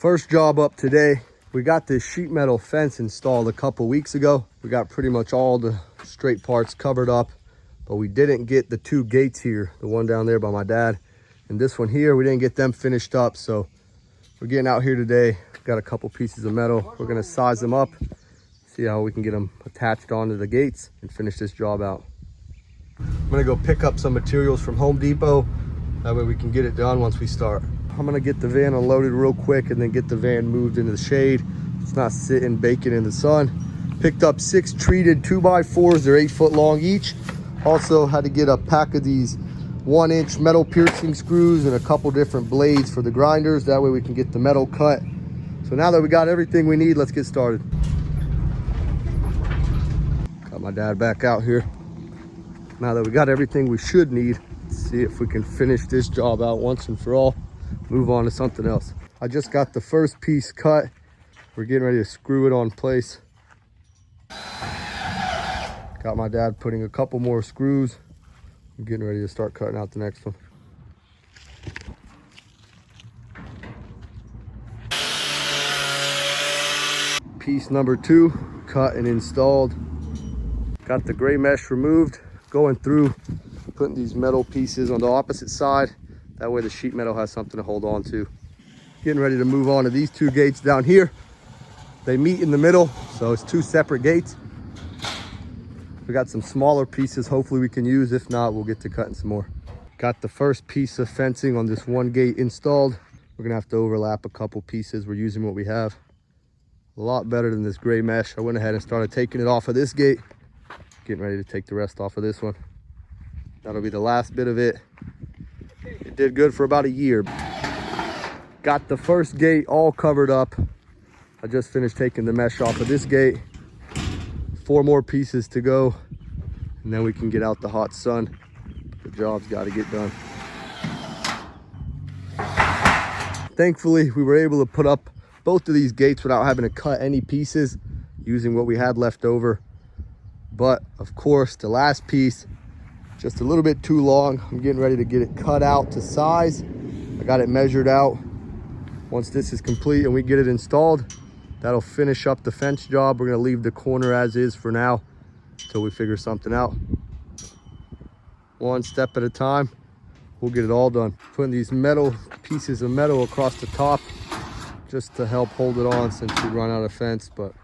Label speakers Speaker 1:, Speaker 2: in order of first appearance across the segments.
Speaker 1: First job up today. We got this sheet metal fence installed a couple weeks ago. We got pretty much all the straight parts covered up, but we didn't get the two gates here, the one down there by my dad and this one here. We didn't get them finished up, so we're getting out here today. Got a couple pieces of metal. We're gonna size them up, see how we can get them attached onto the gates and finish this job out. I'm gonna go pick up some materials from Home Depot. That way we can get it done once we start. I'm gonna get the van unloaded real quick and then get the van moved into the shade. It's not sitting baking in the sun. Picked up 6 treated 2x4s. They're 8 foot long each. Also had to get a pack of these 1-inch metal piercing screws and a couple different blades for the grinders. That way we can get the metal cut. So now that we got everything we need, let's get started. Got my dad back out here. Now that we got everything we should need, let's see if we can finish this job out once and for all. Move on to something else. I just got the first piece cut. We're getting ready to screw it on place. Got my dad putting a couple more screws. I'm getting ready to start cutting out the next one. Piece number 2, cut and installed. Got the gray mesh removed. Going through, putting these metal pieces on the opposite side. That way the sheet metal has something to hold on to. Getting ready to move on to these 2 gates down here. They meet in the middle, so it's 2 separate gates. We got some smaller pieces hopefully we can use. If not, we'll get to cutting some more. Got the first piece of fencing on this 1 gate installed. We're gonna have to overlap a couple pieces. We're using what we have. A lot better than this gray mesh. I went ahead and started taking it off of this gate. Getting ready to take the rest off of this one. That'll be the last bit of it. It did good for about a year. Got the first gate all covered up. I just finished taking the mesh off of this gate. 4 more pieces to go, and then we can get out the hot sun. The job's got to get done. Thankfully, we were able to put up both of these gates without having to cut any pieces, using what we had left over. But of course, the last piece, just a little bit too long. I'm getting ready to get it cut out to size. I got it measured out. Once this is complete and we get it installed, that'll finish up the fence job. We're gonna leave the corner as is for now until we figure something out. One step at a time, we'll get it all done. Putting these metal pieces of metal across the top just to help hold it on since we run out of fence. But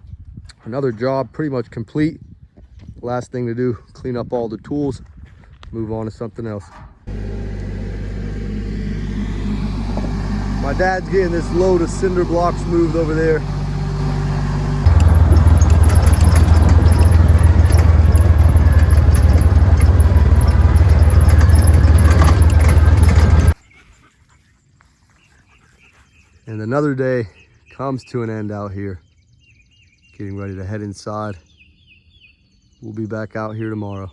Speaker 1: another job pretty much complete. Last thing to do, clean up all the tools, move on to something else. My dad's getting this load of cinder blocks moved over there. And another day comes to an end out here. Getting ready to head inside. We'll be back out here tomorrow.